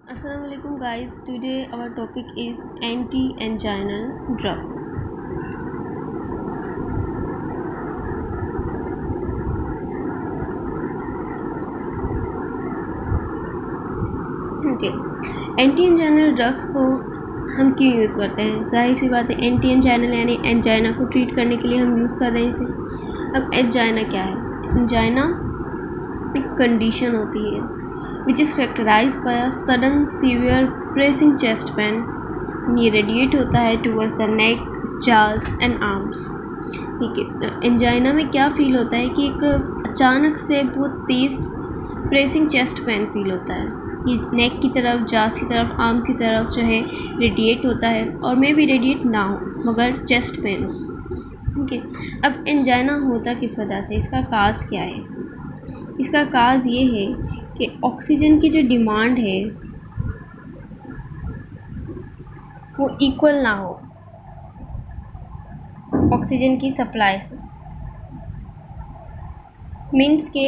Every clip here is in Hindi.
Assalamualaikum guys, today our topic is anti-anginal drug. Okay, anti anginal drugs को हम क्यों यूज़ करते हैं? जाहिर सी बात है, एंटी एंजाइनल यानी एंजाइना को ट्रीट करने के लिए हम यूज़ कर रहे हैं इसे। अब एंजाइना क्या है? एंजाइना एक कंडीशन होती है which is characterise by a sudden severe pressing chest pain. ये रेडिएट होता है टूवर्ड्स द नेक, जाज एंड आर्म्स। ठीक है, तो एंजाइना में क्या फील होता है कि एक अचानक से बहुत तेज़ प्रेसिंग चेस्ट पेन फील होता है। ये नेक की तरफ, जास की तरफ, आर्म की तरफ जो है रेडिएट होता है, और मे भी रेडिएट ना हो मगर चेस्ट पेन हो। ओके, अब एंजाइना होता किस वजह से? इसका काज क्या है? इसका काज ये है कि ऑक्सीजन की जो डिमांड है वो इक्वल ना हो ऑक्सीजन की सप्लाई से। मीन्स के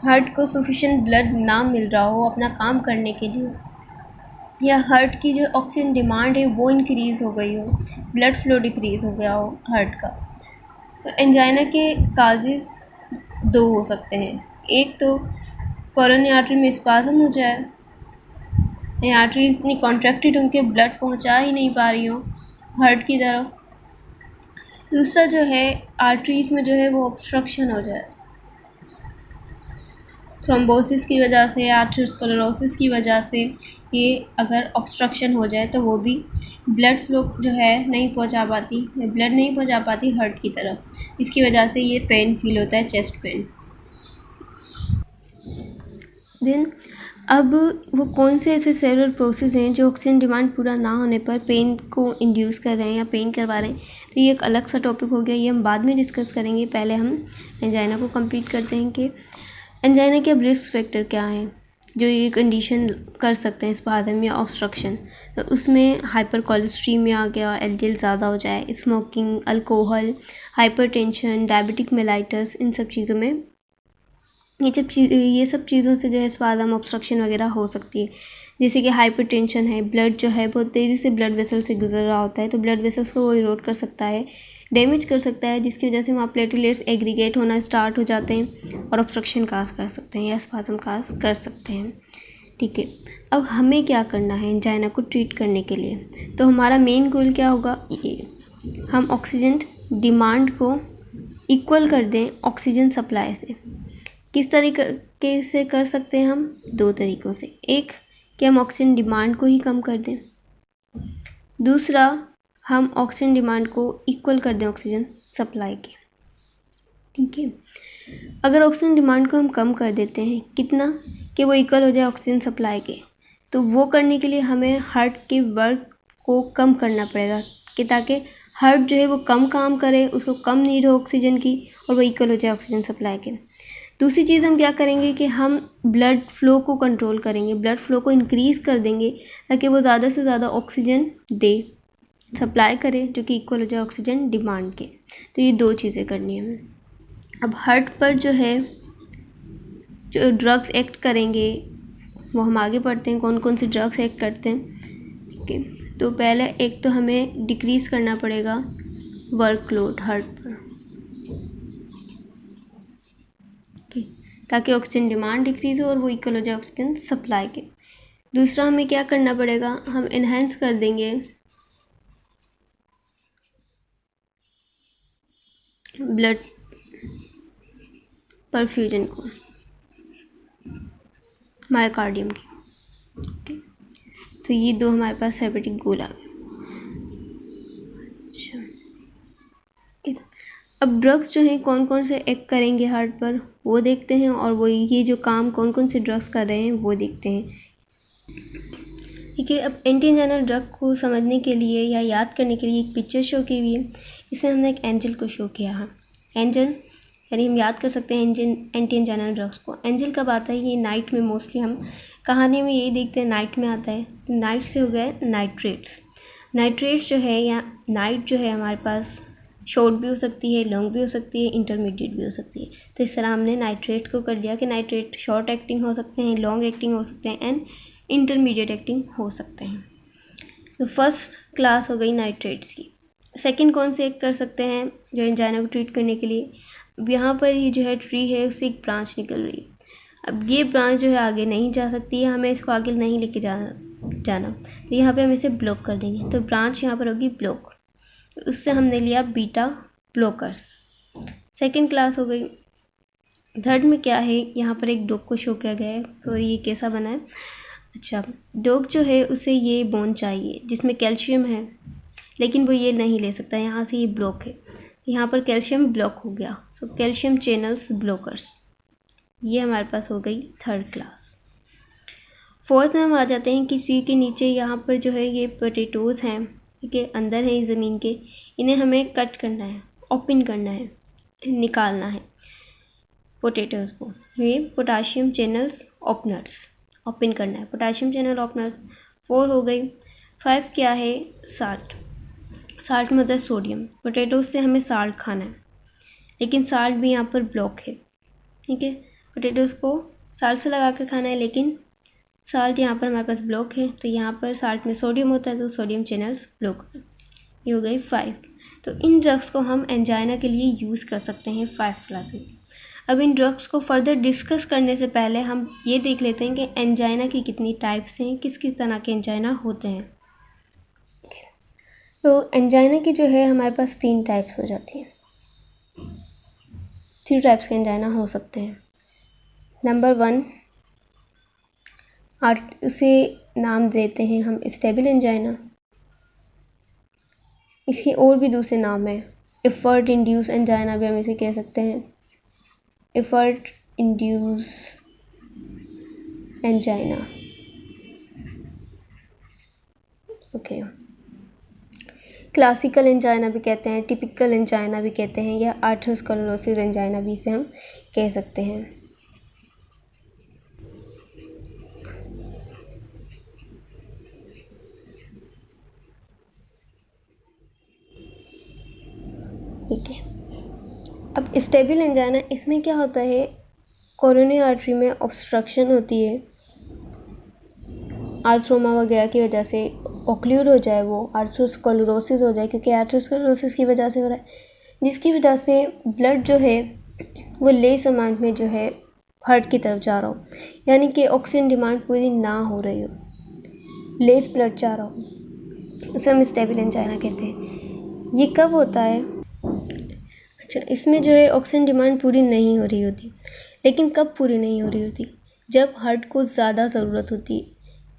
हार्ट को सफिशिएंट ब्लड ना मिल रहा हो अपना काम करने के लिए, या हार्ट की जो ऑक्सीजन डिमांड है वो इंक्रीज़ हो गई हो, ब्लड फ्लो डिक्रीज़ हो गया हो हार्ट का। तो एंजाइना के काजेज़ दो हो सकते हैं। एक तो कोरोनरी आर्टरी में स्पाज़म हो जाए, आर्टरी इतनी कॉन्ट्रैक्टेड उनके ब्लड पहुंचा ही नहीं पा रही हो हार्ट की तरफ। दूसरा जो है, आर्टरीज़ में जो है वो ऑब्स्ट्रक्शन हो जाए, थ्रोम्बोसिस की वजह से, आर्थरोस्क्लेरोसिस की वजह से। ये अगर ऑब्स्ट्रक्शन हो जाए तो वो भी ब्लड फ्लो जो है नहीं पहुंचा पाती, ब्लड नहीं पहुंचा पाती हार्ट की तरफ। इसकी वजह से ये पेन फील होता है, चेस्ट पेन। देन अब वो कौन से ऐसे सेलुलर प्रोसेस हैं जो ऑक्सीजन डिमांड पूरा ना होने पर पेन को इंड्यूस कर रहे हैं या पेन करवा रहे हैं? तो ये एक अलग सा टॉपिक हो गया, ये हम बाद में डिस्कस करेंगे। पहले हम एंजाइना को कंप्लीट करते हैं कि एंजाइना के अब रिस्क फैक्टर क्या हैं जो ये कंडीशन कर सकते हैं, स्पाज़म या ऑब्स्ट्रक्शन। तो उसमें हाइपर कोलेस्ट्रीमिया आ गया, एलडीएल ज़्यादा हो जाए, smoking, alcohol, hypertension, diabetic mellitus, इन सब चीज़ों में ये सब चीज़ों से जो है स्पाज़म, ऑब्स्ट्रक्शन वगैरह हो सकती है। जैसे कि हाइपरटेंशन है, ब्लड जो है बहुत तेज़ी से ब्लड वेसल से गुजर रहा होता है, तो ब्लड वेसल्स को वो इरोड कर सकता है, डैमेज कर सकता है, जिसकी वजह से वहाँ प्लेटलेट्स एग्रीगेट होना स्टार्ट हो जाते हैं और ऑब्स्ट्रक्शन काज कर सकते हैं या स्पाज़म काज कर सकते हैं। ठीक है, अब हमें क्या करना है एंजाइना को ट्रीट करने के लिए? तो हमारा मेन गोल क्या होगा? ये हम ऑक्सीजन डिमांड को इक्वल कर दें ऑक्सीजन सप्लाई से। किस तरीके से कर सकते हैं हम? दो तरीक़ों से। एक कि हम ऑक्सीजन डिमांड को ही कम कर दें, दूसरा हम ऑक्सीजन डिमांड को इक्वल कर दें ऑक्सीजन सप्लाई के। ठीक है, अगर ऑक्सीजन डिमांड को हम कम कर देते हैं, कितना कि वो इक्वल हो जाए ऑक्सीजन सप्लाई के, तो वो करने के लिए हमें हार्ट के वर्क को कम करना पड़ेगा कि ताकि हार्ट जो है वो कम काम करे, उसको कम नीड हो ऑक्सीजन की, और वो इक्वल हो जाए ऑक्सीजन सप्लाई के। दूसरी चीज़ हम क्या करेंगे कि हम ब्लड फ्लो को कंट्रोल करेंगे, ब्लड फ्लो को इंक्रीज़ कर देंगे ताकि वो ज़्यादा से ज़्यादा ऑक्सीजन दे, सप्लाई करे, जो कि इक्वल हो जाए ऑक्सीजन डिमांड के। तो ये दो चीज़ें करनी है हमें। अब हार्ट पर जो है जो ड्रग्स एक्ट करेंगे वो हम आगे पढ़ते हैं, कौन कौन से ड्रग्स एक्ट करते हैं। ठीक है, तो पहले एक तो हमें डिक्रीज़ करना पड़ेगा वर्कलोड हार्ट पर, ताकि ऑक्सीजन डिमांड डिक्रीज़ हो और वो इक्वल हो जाए ऑक्सीजन सप्लाई के। दूसरा हमें क्या करना पड़ेगा? हम इन्हेंस कर देंगे ब्लड परफ्यूजन को मायोकार्डियम की। ओके, तो ये दो हमारे पास थेरेपेटिक गोल आ गए। अच्छा, अब ड्रग्स जो हैं कौन कौन से एक्ट करेंगे हार्ट पर वो देखते हैं, और वो ये जो काम कौन कौन से ड्रग्स कर रहे हैं वो देखते हैं। ठीक है, अब एंटी एंजाइनल ड्रग को समझने के लिए या याद करने के लिए एक पिक्चर शो की हुई है। इसमें हमने एक एंजल को शो किया है। एंजल यानी हम याद कर सकते हैं एंटी एंजाइनल ड्रग्स को। एंजल कब आता है? ये नाइट में मोस्टली हम कहानी में यही देखते हैं, नाइट में आता है। तो नाइट से हो गए नाइट्रेट्स। नाइट्रेट्स जो है या नाइट जो है हमारे पास शॉर्ट भी हो सकती है, लॉन्ग भी हो सकती है, इंटरमीडिएट भी हो सकती है। तो इस तरह हमने नाइट्रेट को कर दिया कि नाइट्रेट शॉर्ट एक्टिंग हो सकते हैं, लॉन्ग एक्टिंग हो सकते हैं, एंड इंटरमीडिएट एक्टिंग हो सकते हैं। तो फर्स्ट क्लास हो गई नाइट्रेट्स की। सेकंड कौन से एक कर सकते हैं जो एंजाइना को ट्रीट करने के लिए? अब यहाँ पर ये जो है ट्री है उससे एक ब्रांच निकल रही है। अब ये ब्रांच जो है आगे नहीं जा सकती है, हमें इसको आगे नहीं लेके जाना तो यहाँ पे हम इसे ब्लॉक कर देंगे। तो ब्रांच यहाँ पर होगी ब्लॉक, तो उससे हमने लिया बीटा ब्लॉकर्स। सेकेंड क्लास हो गई। थर्ड में क्या है, यहाँ पर एक डॉग को शो किया गया है। तो ये कैसा बना है? अच्छा, डॉग जो है उसे ये बोन चाहिए जिसमें कैल्शियम है, लेकिन वो ये नहीं ले सकता, यहाँ से ये ब्लॉक है। यहाँ पर कैल्शियम ब्लॉक हो गया, सो कैल्शियम चैनल्स ब्लॉकर्स। ये हमारे पास हो गई थर्ड क्लास। फोर्थ में हम आ जाते हैं कि ट्री के नीचे यहाँ पर जो है ये पोटैटोज़ हैं, ठीक है, अंदर है इस ज़मीन के, इन्हें हमें कट करना है, ओपन करना है, निकालना है पोटैटोज़ को। ये पोटाशियम चैनल्स ओपनर्स, ओपन करना है पोटाशियम चैनल ओपनर्स। 4 हो गई। 5 क्या है? साल्ट। साल्ट में होता है सोडियम। पोटैटोज से हमें साल्ट खाना है, लेकिन साल्ट भी यहाँ पर ब्लॉक है, ठीक है। पोटैटोज़ को साल्ट से लगा कर खाना है, लेकिन साल्ट यहाँ पर हमारे पास ब्लॉक है, तो यहाँ पर साल्ट में सोडियम होता है, तो सोडियम चैनल्स ब्लॉक। ये हो गई 5। तो इन ड्रग्स को हम एंजाइना के लिए यूज़ कर सकते हैं 5 क्लासेस। अब इन ड्रग्स को फर्दर डिस्कस करने से पहले हम ये देख लेते हैं कि एंजाइना की कितनी टाइप्स हैं, किस किस तरह के एंजाइना होते हैं। तो एंजाइना की जो है हमारे पास 3 टाइप्स हो जाती हैं। 3 टाइप्स के एंजाइना हो सकते हैं। नंबर 1, उसे नाम देते हैं हम स्टेबल एंजाइना। इसके और भी दूसरे नाम हैं। एफर्ट इंड्यूस एंजाइना भी हम इसे कह सकते हैं। Effort induce angina, okay. Classical angina भी कहते हैं, टिपिकल एंजाइना भी कहते हैं, या आर्थरोस्क्लेरोसिस एंजाइना भी इसे हम कह सकते हैं। ठीक है। अब स्टेबल एंजाइना, इसमें क्या होता है, कोरोनरी आर्टरी में ऑब्स्ट्रक्शन होती है, आर्थ्रोमा वगैरह की वजह से ओक्लूड हो जाए, वो आर्थरोस्क्लेरोसिस हो जाए, क्योंकि आर्थरोस्क्लेरोसिस की वजह से हो रहा है, जिसकी वजह से ब्लड जो है वो लेस अमाउंट में जो है हार्ट की तरफ जा रहा हो, यानी कि ऑक्सीजन डिमांड पूरी ना हो रही हो, लेस ब्लड जा रहा हो, उसे हम स्टेबल एंजाइना कहते हैं। ये कब होता है? अच्छा, इसमें जो है ऑक्सीजन डिमांड पूरी नहीं हो रही होती, लेकिन कब पूरी नहीं हो रही होती? जब हार्ट को ज़्यादा ज़रूरत होती है,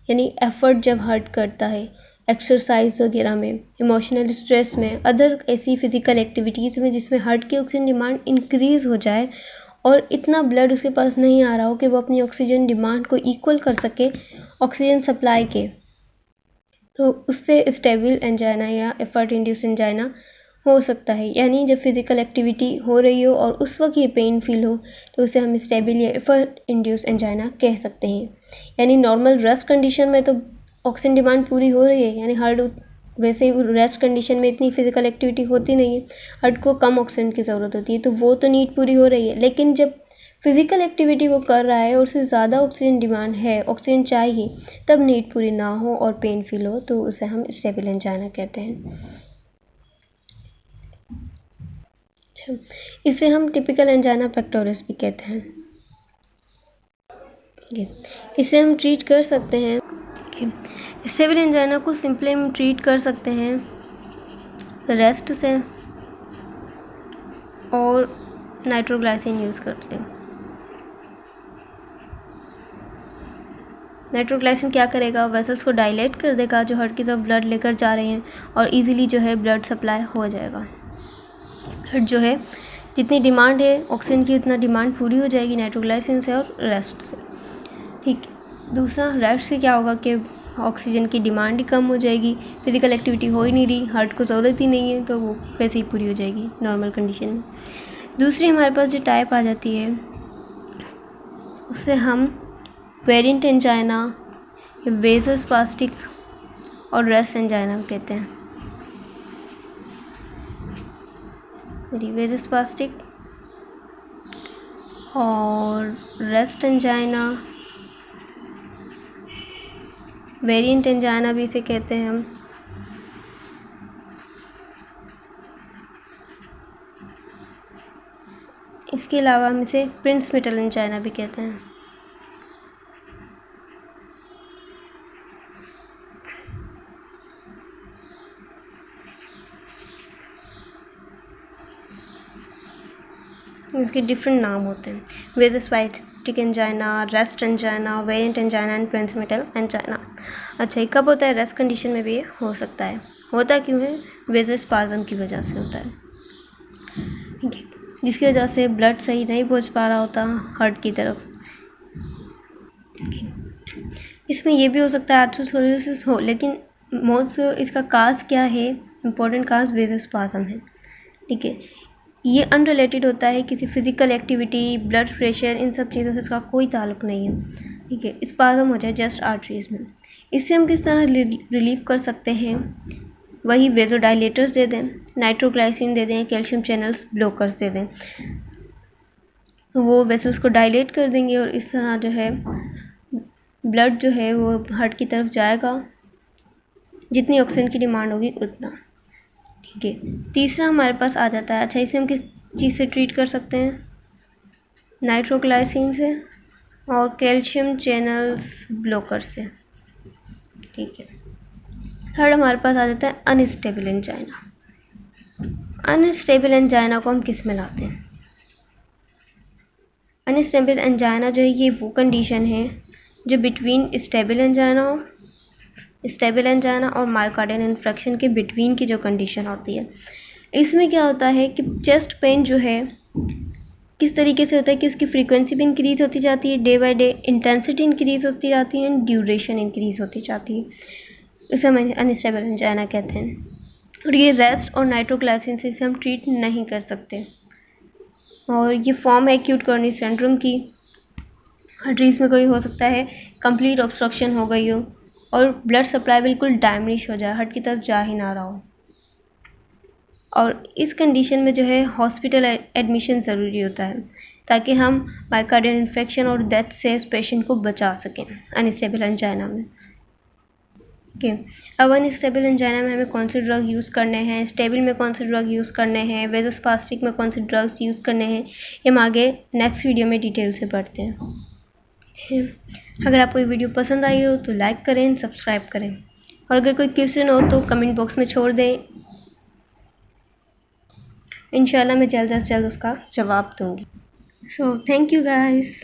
यानी एफ़र्ट जब हार्ट करता है एक्सरसाइज वगैरह में, इमोशनल स्ट्रेस में, अदर ऐसी फ़िज़िकल एक्टिविटीज़ में जिसमें हार्ट की ऑक्सीजन डिमांड इंक्रीज़ हो जाए और इतना ब्लड उसके पास नहीं आ रहा हो कि वो अपनी ऑक्सीजन डिमांड को इक्वल कर सके ऑक्सीजन सप्लाई के, तो उससे स्टेबल एंजाइना या एफर्ट इंड्यूस एंजाइना हो सकता है। यानी जब फिज़िकल एक्टिविटी हो रही हो और उस वक्त ये पेन फील हो, तो उसे हम स्टेबल या एफर्ट इंड्यूस एंजाइना कह सकते हैं। यानी नॉर्मल रेस्ट कंडीशन में तो ऑक्सीजन डिमांड पूरी हो रही है, यानी हार्ट वैसे ही रेस्ट कंडीशन में इतनी फिज़िकल एक्टिविटी होती नहीं है, हार्ट को कम ऑक्सीजन की ज़रूरत होती है, तो वो तो नीड पूरी हो रही है। लेकिन जब फिज़िकल एक्टिविटी वो कर रहा है और उससे ज़्यादा ऑक्सीजन डिमांड है, ऑक्सीजन चाहिए, तब नीड पूरी ना हो और पेन फील हो, तो उसे हम स्टेबल एंजाइना कहते हैं। अच्छा, इसे हम टिपिकल एंजाइना पेक्टोरिस भी कहते हैं। इसे हम ट्रीट कर सकते हैं। स्टेबल एंजाइना को सिंपली हम ट्रीट कर सकते हैं रेस्ट से और नाइट्रोग्लाइसिन यूज़ करते हैं। नाइट्रोग्लाइसिन क्या करेगा? वेसल्स को डायलेट कर देगा जो हार्ट की तरफ ब्लड लेकर जा रहे हैं, और इजीली जो है ब्लड सप्लाई हो जाएगा। हार्ट जो है जितनी डिमांड है ऑक्सीजन की, उतना डिमांड पूरी हो जाएगी नाइट्रोग्लाइसिन से और रेस्ट से। ठीक। दूसरा, रेस्ट से क्या होगा कि ऑक्सीजन की डिमांड ही कम हो जाएगी, फिज़िकल एक्टिविटी हो ही नहीं रही, हार्ट को ज़रूरत ही नहीं है, तो वो वैसे ही पूरी हो जाएगी नॉर्मल कंडीशन में। दूसरी हमारे पास जो टाइप आ जाती है उसे हम वेरिएंट एंजाइना, वेज़ोस्पास्टिक और रेस्ट एंजाइना कहते हैं। वेज़ोस्पास्टिक और रेस्ट एंजाइना वेरिएंट एंजाइना भी इसे कहते हैं हम। इसके अलावा हम इसे प्रिंसमेटल एंजाइना भी कहते हैं। इसके डिफरेंट नाम होते हैं, vasospastic angina, rest angina, variant angina and Prinzmetal angina. अच्छा, ये कब होता है? रेस्ट कंडीशन में भी ये हो सकता है। होता क्यों है? वेज़ोस्पाज़म की वजह से होता है, ठीक है, जिसकी वजह से ब्लड सही नहीं पहुंच पा रहा होता हार्ट की तरफ। इसमें ये भी हो सकता है आर्थरोस्क्लेरोसिस हो, लेकिन मोस्ट इसका काज क्या है? इम्पोर्टेंट काज वेज़ोस्पाज़म है, ठीक है। ये अनरिलेटेड होता है किसी फिजिकल एक्टिविटी, ब्लड प्रेशर, इन सब चीज़ों से इसका कोई ताल्लुक नहीं है, ठीक है। स्पाज़म हो जाए जस्ट आर्टरीज में। इससे हम किस तरह रिलीव कर सकते हैं? वही वेज़ोडाइलेटर्स दे दें, नाइट्रोग्लाइसिन दे दें, कैल्शियम चैनल्स ब्लॉकर्स दे दें, तो वो वेसल्स को डायलेट कर देंगे और इस तरह जो है ब्लड जो है वो हार्ट की तरफ जाएगा, जितनी ऑक्सीजन की डिमांड होगी उतना, ठीक है। तीसरा हमारे पास आ जाता है, अच्छा इसे हम किस चीज़ से ट्रीट कर सकते हैं? नाइट्रोग्लाइसिन से और कैल्शियम चैनल्स ब्लॉकर से, ठीक है। थर्ड हमारे पास आ जाता है अनस्टेबल एंजाइना। अनस्टेबल एंजाइना को हम किस में लाते हैं? अनस्टेबल एंजाइना जो है ये वो कंडीशन है जो बिटवीन स्टेबल एंजाइना और मायोकार्डियल इन्फेक्शन के बिटवीन की जो कंडीशन होती है। इसमें क्या होता है कि चेस्ट पेन जो है किस तरीके से होता है कि उसकी फ्रीक्वेंसी भी इंक्रीज़ होती जाती है, day by day intensity increase होती जाती है, ड्यूरेशन इंक्रीज़ होती जाती है। इसे हम अनस्टेबल एंजाइना कहते हैं। और ये रेस्ट और नाइट्रोग्लाइसिन से इसे हम ट्रीट नहीं कर सकते। और ये फॉर्म है एक्यूट कोरोनरी सिंड्रोम की। आर्टरीज में कोई हो सकता है कंप्लीट ऑब्स्ट्रक्शन हो गई हो और ब्लड सप्लाई बिल्कुल डैमेज हो जाए, हार्ट की तरफ जा ही ना रहा हो, और इस कंडीशन में जो है हॉस्पिटल एडमिशन ज़रूरी होता है ताकि हम मायोकार्डियल इन्फेक्शन और डेथ से उस पेशेंट को बचा सकें अनस्टेबल एंजाइना में, ओके। अब अनस्टेबल एंजाइना में हमें कौन से ड्रग यूज़ करने हैं, स्टेबल में कौन से ड्रग यूज़ करने हैं, वेज़ोस्पास्टिक में कौन से ड्रग्स यूज़ करने हैं, ये हम आगे नेक्स्ट वीडियो में डिटेल से पढ़ते हैं। अगर आपको ये वीडियो पसंद आई हो तो लाइक करें, सब्सक्राइब करें, और अगर कोई क्वेश्चन हो तो कमेंट बॉक्स में छोड़ दें। इंशाल्लाह मैं जल्द से जल्द उसका जवाब दूँगी। So thank you guys.